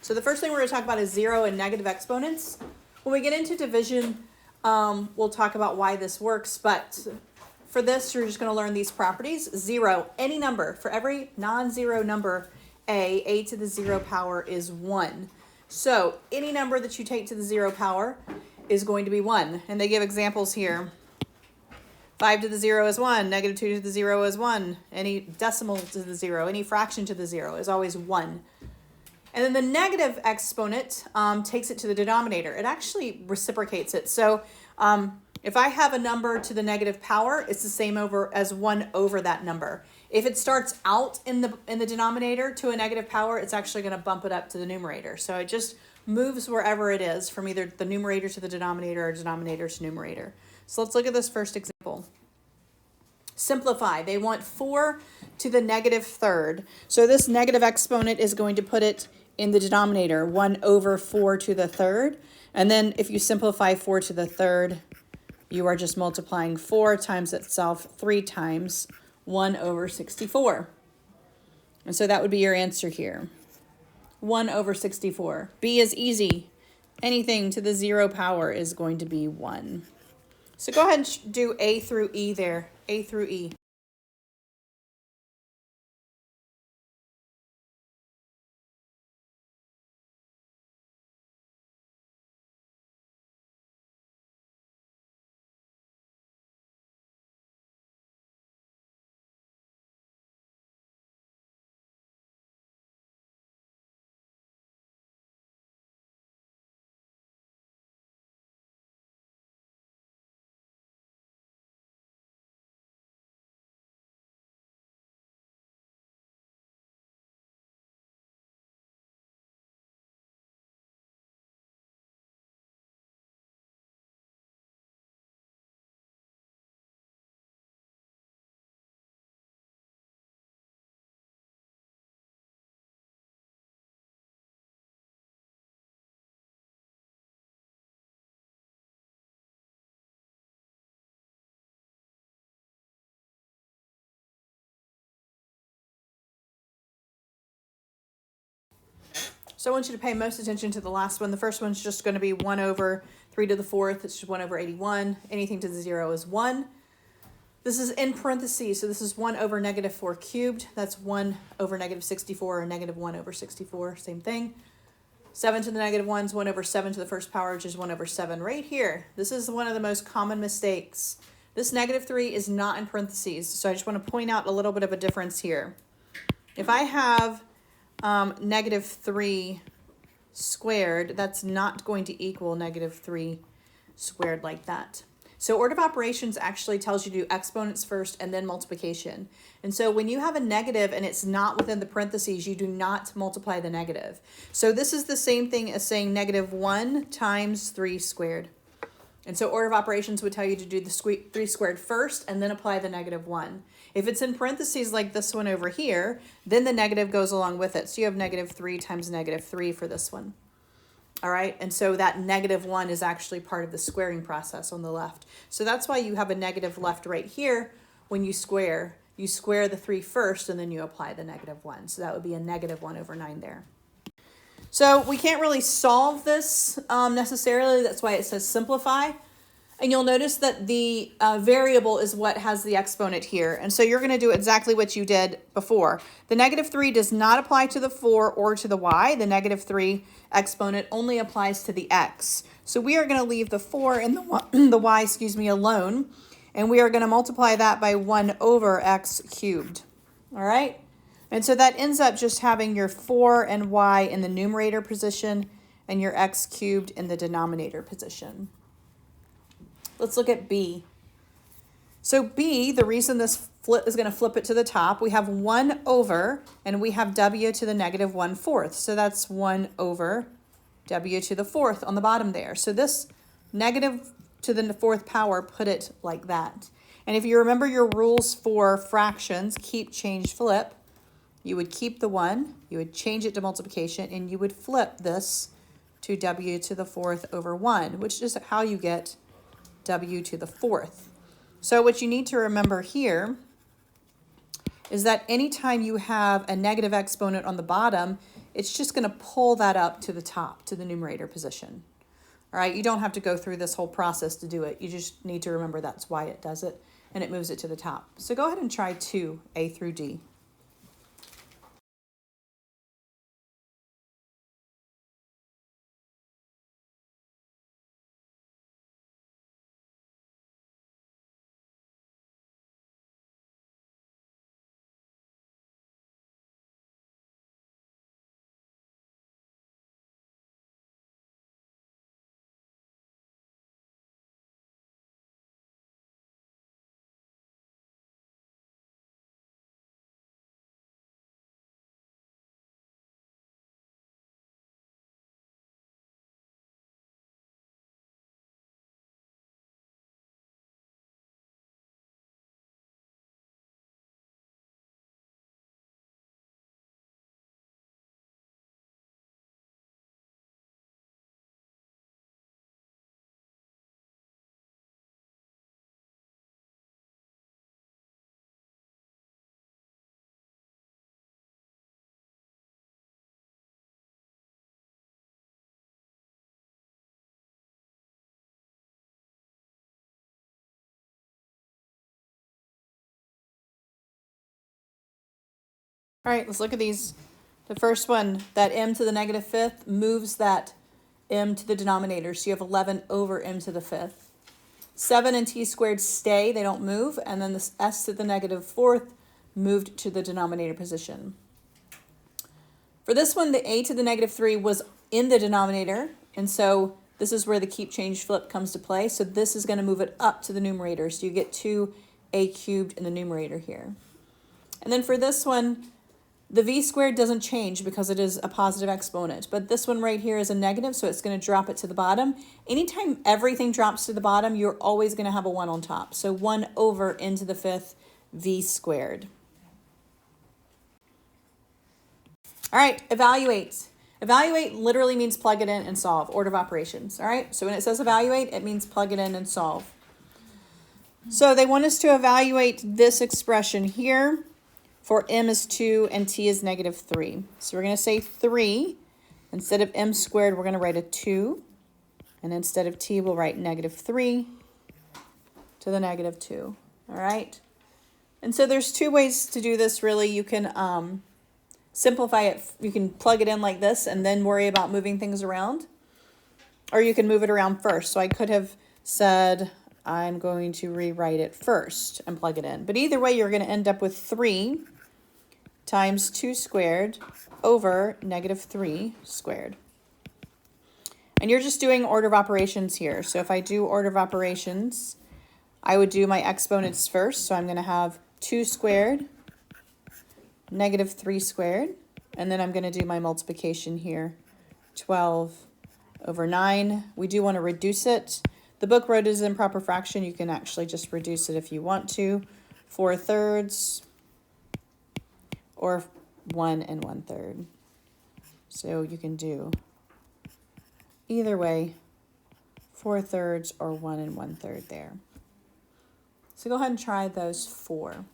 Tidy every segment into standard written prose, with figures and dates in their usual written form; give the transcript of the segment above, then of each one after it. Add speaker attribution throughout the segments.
Speaker 1: So the first thing we're going to talk about is zero and negative exponents. When we get into division, we'll talk about why this works, but for this, you're just going to learn these properties. Zero, any number, for every non-zero number, a to the 0 power is 1. So any number that you take to the 0 power is going to be 1. And they give examples here. 5 to the 0 is 1, negative 2 to the 0 is 1. Any decimal to the 0, any fraction to the 0 is always 1. And then the negative exponent takes it to the denominator. It actually reciprocates it. So if I have a number to the negative power, it's the same as 1 over that number. If it starts out in the denominator to a negative power, it's actually going to bump it up to the numerator. So it just moves wherever it is from either the numerator to the denominator or denominator to numerator. So let's look at this first example. Simplify. They want 4 to the negative third. So this negative exponent is going to put it in the denominator, 1 over 4 to the third. And then if you simplify 4 to the third, you are just multiplying 4 times itself 3 times 1 over 64. And so that would be your answer here. 1 over 64. B is easy. Anything to the 0 power is going to be 1. So go ahead and do A through E there. A through E. So I want you to pay most attention to the last one. The first one's just going to be 1 over 3 to the 4th. It's just 1 over 81. Anything to the 0 is 1. This is in parentheses, so this is 1 over negative 4 cubed. That's 1 over negative 64, or negative 1 over 64, same thing. 7 to the negative 1 is 1 over 7 to the first power, which is 1 over 7 right here. This is one of the most common mistakes. This negative 3 is not in parentheses, so I just want to point out a little bit of a difference here. If I have negative 3 squared, that's not going to equal negative 3 squared like that. So order of operations actually tells you to do exponents first and then multiplication. And so when you have a negative and it's not within the parentheses, you do not multiply the negative. So this is the same thing as saying negative 1 times 3 squared. And so order of operations would tell you to do the 3 squared first and then apply the negative 1. If it's in parentheses like this one over here, then the negative goes along with it. So you have negative 3 times negative 3 for this one. All right, and so that negative 1 is actually part of the squaring process on the left. So that's why you have a negative left right here when you square. You square the 3 first and then you apply the negative 1. So that would be a negative 1 over 9 there. So we can't really solve this necessarily. That's why it says simplify. And you'll notice that the variable is what has the exponent here. And so you're going to do exactly what you did before. The negative 3 does not apply to the 4 or to the y. The negative 3 exponent only applies to the x. So we are going to leave the 4 and the y, alone. And we are going to multiply that by 1 over x cubed. All right? And so that ends up just having your 4 and y in the numerator position and your x cubed in the denominator position. Let's look at B. So B, the reason this is going to flip it to the top, we have 1 over, and we have w to the negative 1/4. So that's 1 over w to the 4th on the bottom there. So this negative to the 4th power, put it like that. And if you remember your rules for fractions, keep, change, flip, you would keep the 1, you would change it to multiplication, and you would flip this to w to the 4th over 1, which is how you get w to the 4th. So what you need to remember here is that anytime you have a negative exponent on the bottom, it's just going to pull that up to the top, to the numerator position. All right, you don't have to go through this whole process to do it. You just need to remember that's why it does it, and it moves it to the top. So go ahead and try 2, A through D. All right, let's look at these. The first one, that m to the negative fifth, moves that m to the denominator. So you have 11 over m to the fifth. 7 and t squared stay, they don't move. And then this s to the negative fourth moved to the denominator position. For this one, the a to the negative 3 was in the denominator. And so this is where the keep, change, flip comes to play. So this is going to move it up to the numerator. So you get 2a cubed in the numerator here. And then for this one, the v squared doesn't change because it is a positive exponent, but this one right here is a negative, so it's going to drop it to the bottom. Anytime everything drops to the bottom, you're always going to have a 1 on top. So 1 over n to the fifth v squared. All right, evaluate. Evaluate literally means plug it in and solve, order of operations. All right, so when it says evaluate, it means plug it in and solve. So they want us to evaluate this expression here. For m is 2 and t is negative 3. So we're going to say 3. Instead of m squared, we're going to write a 2. And instead of t, we'll write negative 3 to the negative 2. All right? And so there's 2 ways to do this, really. You can simplify it. You can plug it in like this and then worry about moving things around. Or you can move it around first. So I could have said, I'm going to rewrite it first and plug it in. But either way, you're going to end up with 3 times 2 squared over negative 3 squared. And you're just doing order of operations here. So if I do order of operations, I would do my exponents first. So I'm going to have 2 squared, negative 3 squared, and then I'm going to do my multiplication here, 12 over 9. We do want to reduce it. The book wrote it as improper fraction. You can actually just reduce it if you want to. 4/3 or 1 1/3. So you can do either way, 4/3 or 1 1/3 there. So go ahead and try those 4.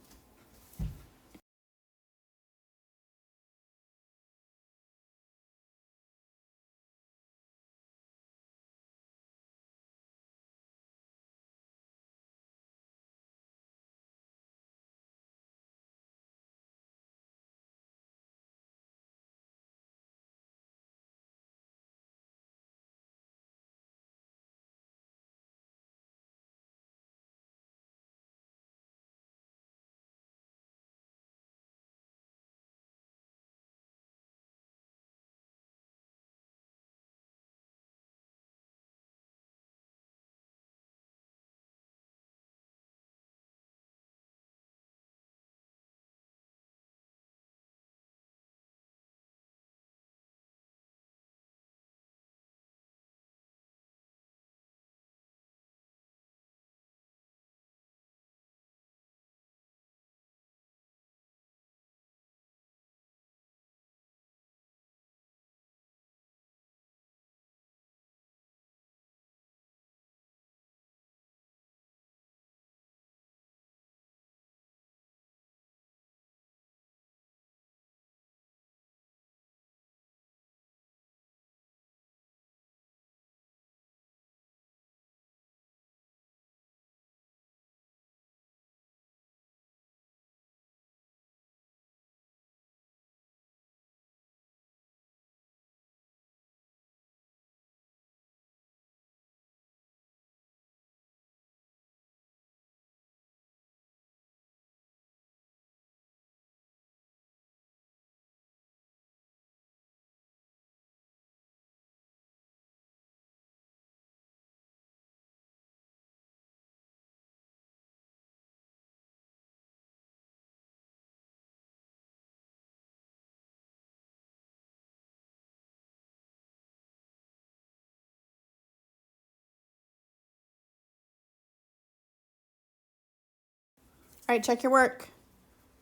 Speaker 1: All right, check your work.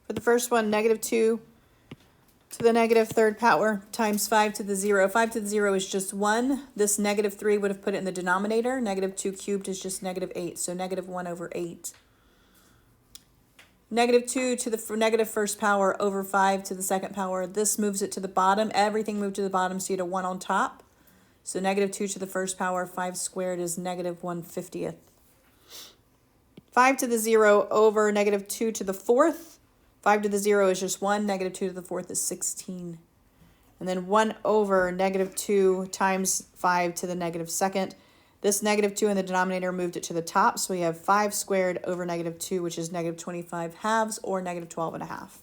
Speaker 1: For the first one, negative 2 to the negative third power times 5 to the 0. 5 to the 0 is just 1. This negative 3 would have put it in the denominator. Negative 2 cubed is just negative 8, so negative 1 over 8. Negative 2 to the negative first power over 5 to the second power. This moves it to the bottom. Everything moved to the bottom, so you had a 1 on top. So negative 2 to the first power, 5 squared is negative 1/50th. 5 to the 0 over negative 2 to the fourth. 5 to the 0 is just 1. Negative 2 to the fourth is 16. And then 1 over negative 2 times 5 to the negative second. This negative 2 in the denominator moved it to the top. So we have 5 squared over negative 2, which is negative 25 halves, or negative 12 1/2.